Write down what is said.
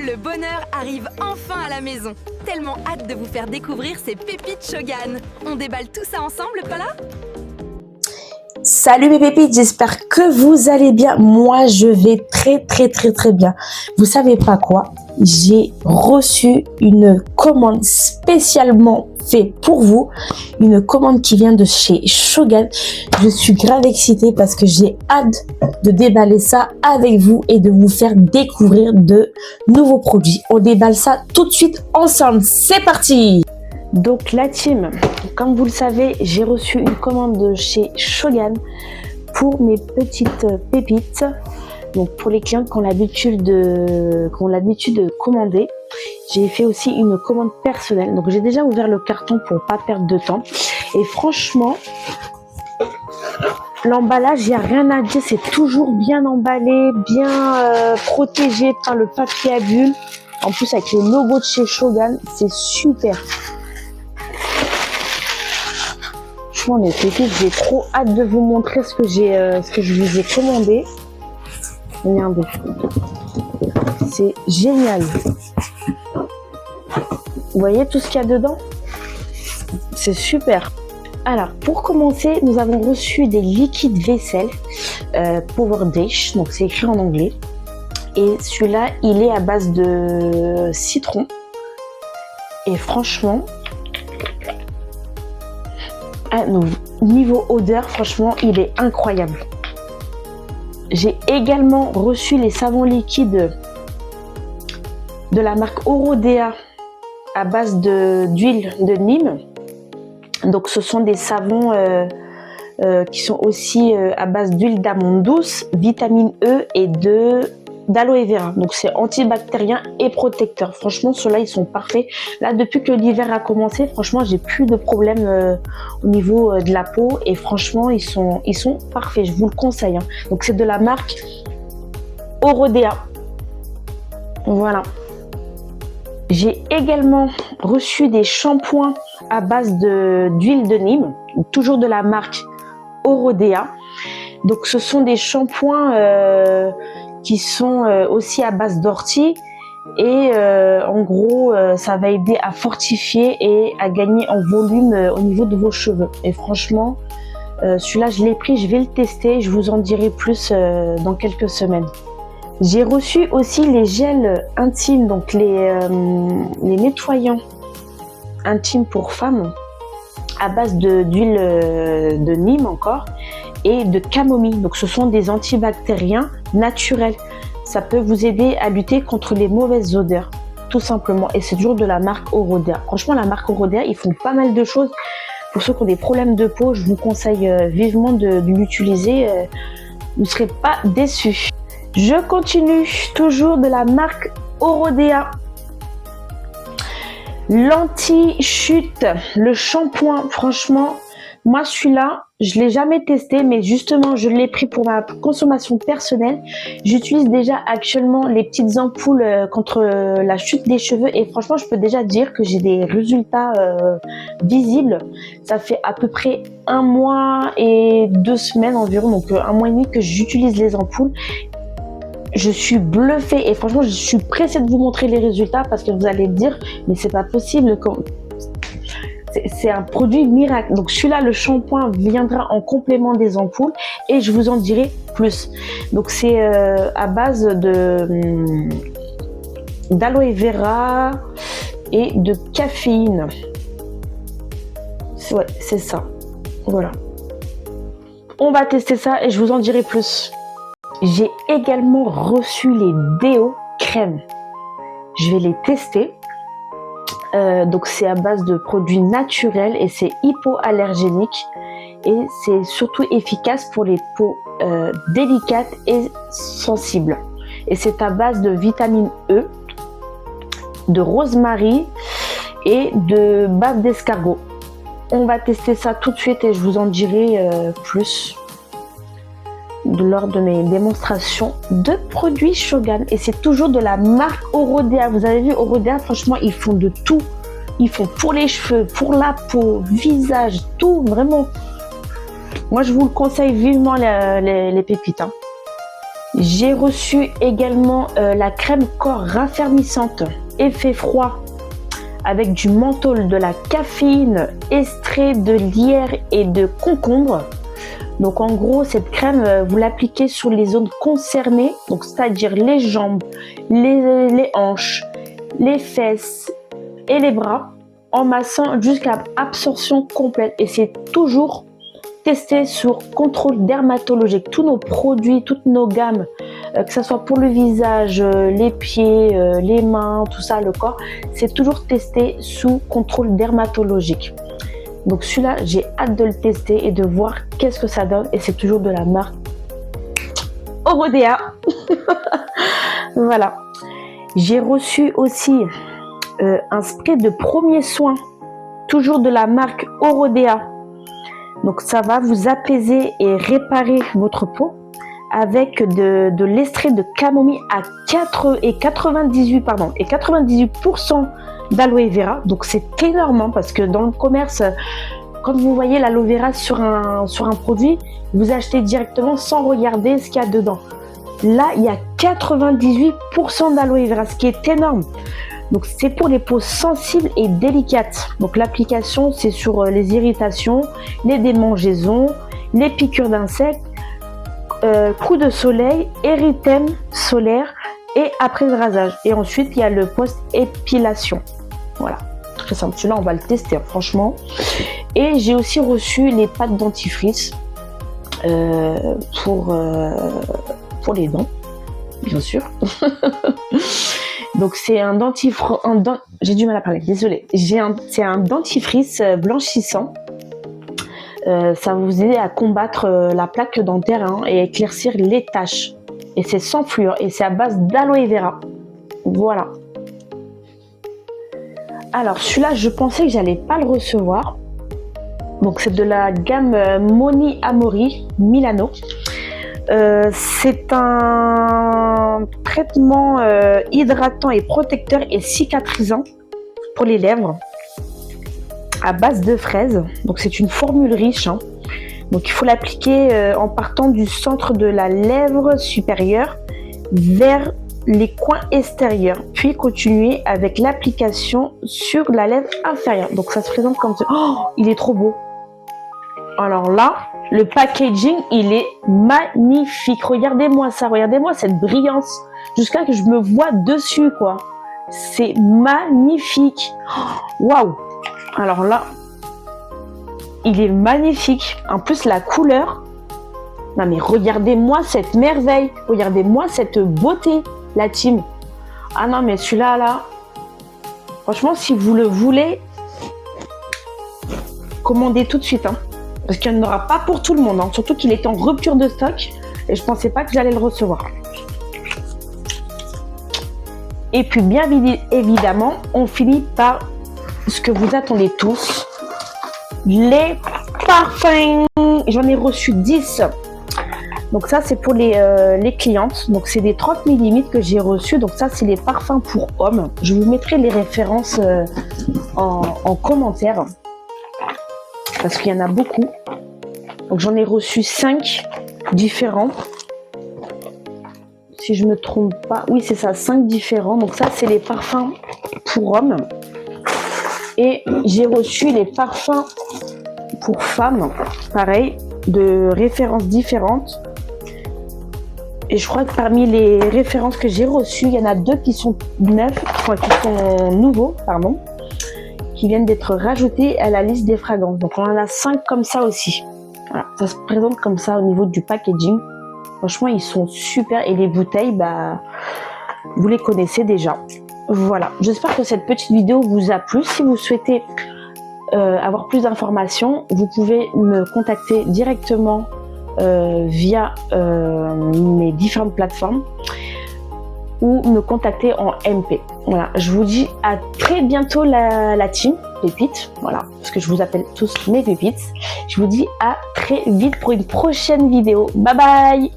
Le bonheur arrive enfin à la maison. Tellement hâte de vous faire découvrir ces pépites Shogan. On déballe tout ça ensemble, Paula? Salut mes pépites, j'espère que vous allez bien. Moi, je vais très bien. Vous savez pas quoi? J'ai reçu une commande spécialement faite pour vous. Une commande qui vient de chez Shogan. Je suis grave excitée parce que j'ai hâte de déballer ça avec vous et de vous faire découvrir de nouveaux produits. On déballe ça tout de suite ensemble. C'est parti! Donc la team, comme vous le savez, j'ai reçu une commande de chez Shogan pour mes petites pépites. Donc pour les clients qui ont l'habitude de commander, j'ai fait aussi une commande personnelle. Donc j'ai déjà ouvert le carton pour pas perdre de temps. Et franchement, l'emballage, il n'y a rien à dire, c'est toujours bien emballé, bien protégé par le papier à bulles. En plus avec le logo de chez Shogan, c'est super. Franchement, mes pépites, j'ai trop hâte de vous montrer ce que je vous ai commandé. Regardez, c'est génial. Vous voyez tout ce qu'il y a dedans? C'est super. Alors, pour commencer, nous avons reçu des liquides vaisselle Power Dish, donc c'est écrit en anglais. Et celui-là, il est à base de citron. Et franchement, niveau odeur, franchement, il est incroyable. J'ai également reçu les savons liquides de la marque Orodea à base d'huile de Nîmes. Donc ce sont des savons qui sont aussi à base d'huile d'amande douce, vitamine E et d'aloe vera. Donc c'est antibactérien et protecteur. Franchement, ceux-là, ils sont parfaits. Là, depuis que l'hiver a commencé, franchement, j'ai plus de problème au niveau de la peau. Et franchement, ils sont parfaits. Je vous le conseille. Hein. Donc c'est de la marque Orodea. Voilà. J'ai également reçu des shampoings à base d'huile de Nîmes. Toujours de la marque Orodea. Donc ce sont des shampoings qui sont aussi à base d'ortie et en gros ça va aider à fortifier et à gagner en volume au niveau de vos cheveux. Et franchement celui-là je l'ai pris, je vais le tester, je vous en dirai plus dans quelques semaines. J'ai reçu aussi les gels intimes, donc les nettoyants intimes pour femmes à base d'huile de Nîmes encore et de camomille. Donc ce sont des antibactériens naturels. Ça peut vous aider à lutter contre les mauvaises odeurs, tout simplement. Et c'est toujours de la marque Orodea. Franchement, la marque Orodea, ils font pas mal de choses. Pour ceux qui ont des problèmes de peau, je vous conseille vivement de l'utiliser. Vous ne serez pas déçus. Je continue, toujours de la marque Orodea. L'anti-chute, le shampoing, franchement, moi celui-là, je l'ai jamais testé, mais justement, je l'ai pris pour ma consommation personnelle. J'utilise déjà actuellement les petites ampoules contre la chute des cheveux et franchement, je peux déjà dire que j'ai des résultats visibles. Ça fait à peu près 1 mois et 2 semaines environ, donc 1 mois et demi que j'utilise les ampoules. Je suis bluffée et franchement, je suis pressée de vous montrer les résultats parce que vous allez me dire, mais c'est pas possible. C'est un produit miracle. Donc celui-là, le shampoing viendra en complément des ampoules et je vous en dirai plus. Donc c'est à base d'aloe vera et de caféine. Ouais, c'est ça. Voilà. On va tester ça et je vous en dirai plus. J'ai également reçu les déos crème. Je vais les tester. Donc c'est à base de produits naturels et c'est hypoallergénique et c'est surtout efficace pour les peaux délicates et sensibles. Et c'est à base de vitamine E, de rosemary et de bave d'escargot. On va tester ça tout de suite et je vous en dirai plus lors de mes démonstrations de produits Shogan. Et c'est toujours de la marque Orodea. Vous avez vu, Orodea, franchement, ils font de tout. Ils font pour les cheveux, pour la peau, visage, tout, vraiment. Moi, je vous le conseille vivement les pépites. Hein. J'ai reçu également la crème corps raffermissante effet froid avec du menthol, de la caféine, extrait de lierre et de concombre. Donc en gros, cette crème, vous l'appliquez sur les zones concernées, donc c'est-à-dire les jambes, les hanches, les fesses et les bras, en massant jusqu'à absorption complète. Et c'est toujours testé sur contrôle dermatologique. Tous nos produits, toutes nos gammes, que ce soit pour le visage, les pieds, les mains, tout ça, le corps, c'est toujours testé sous contrôle dermatologique. Donc celui-là, j'ai hâte de le tester et de voir qu'est-ce que ça donne. Et c'est toujours de la marque Orodea. Voilà. J'ai reçu aussi un spray de premier soin, toujours de la marque Orodea. Donc ça va vous apaiser et réparer votre peau avec de l'extrait de camomille à 98% d'aloe vera. Donc c'est énorme parce que dans le commerce, quand vous voyez l'aloe vera sur un produit, vous achetez directement sans regarder ce qu'il y a dedans. Là, il y a 98% d'aloe vera, ce qui est énorme. Donc c'est pour les peaux sensibles et délicates. Donc l'application, c'est sur les irritations, les démangeaisons, les piqûres d'insectes, coups de soleil, érythème solaire et après le rasage. Et ensuite, il y a le post-épilation. Voilà, très simple. Celui-là, on va le tester, franchement. Et j'ai aussi reçu les pâtes dentifrice pour les dents, bien sûr. Donc c'est un dentifrice, j'ai du mal à parler, désolée. C'est un dentifrice blanchissant. Ça va vous aider à combattre la plaque dentaire et éclaircir les taches. Et c'est sans fluor et c'est à base d'aloe vera. Voilà. Alors celui-là, je pensais que j'allais pas le recevoir. Donc c'est de la gamme Moni Amori Milano. C'est un traitement hydratant et protecteur et cicatrisant pour les lèvres à base de fraises. Donc c'est une formule riche. Donc il faut l'appliquer en partant du centre de la lèvre supérieure vers les coins extérieurs, puis continuer avec l'application sur la lèvre inférieure. Donc ça se présente comme ça. Oh, il est trop beau. Alors là, le packaging, il est magnifique. Regardez-moi ça, regardez-moi cette brillance. Jusqu'à que je me vois dessus, quoi. C'est magnifique. Waouh! Alors là, il est magnifique. En plus, la couleur. Non mais regardez-moi cette merveille. Regardez-moi cette beauté, la team. Ah non mais celui-là, là. Franchement, si vous le voulez, commandez tout de suite, parce qu'il n'y en aura pas pour tout le monde, surtout qu'il est en rupture de stock et je pensais pas que j'allais le recevoir. Et puis bien évidemment, on finit par ce que vous attendez tous, les parfums. J'en ai reçu 10. Donc ça c'est pour les clientes, donc c'est des 30 mm que j'ai reçus. Donc ça c'est les parfums pour hommes. Je vous mettrai les références en commentaire, parce qu'il y en a beaucoup. Donc j'en ai reçu 5 différents. Si je me trompe pas, oui c'est ça, 5 différents. Donc ça c'est les parfums pour hommes. Et j'ai reçu les parfums pour femmes, pareil, de références différentes. Et je crois que parmi les références que j'ai reçues, il y en a 2 qui sont nouveaux, qui viennent d'être rajoutés à la liste des fragrances. Donc on en a 5 comme ça aussi. Voilà, ça se présente comme ça au niveau du packaging. Franchement, ils sont super. Et les bouteilles, vous les connaissez déjà. Voilà, j'espère que cette petite vidéo vous a plu. Si vous souhaitez avoir plus d'informations, vous pouvez me contacter directement via mes différentes plateformes ou me contacter en MP. Voilà, je vous dis à très bientôt la team Pépites, voilà, parce que je vous appelle tous mes pépites. Je vous dis à très vite pour une prochaine vidéo. Bye bye!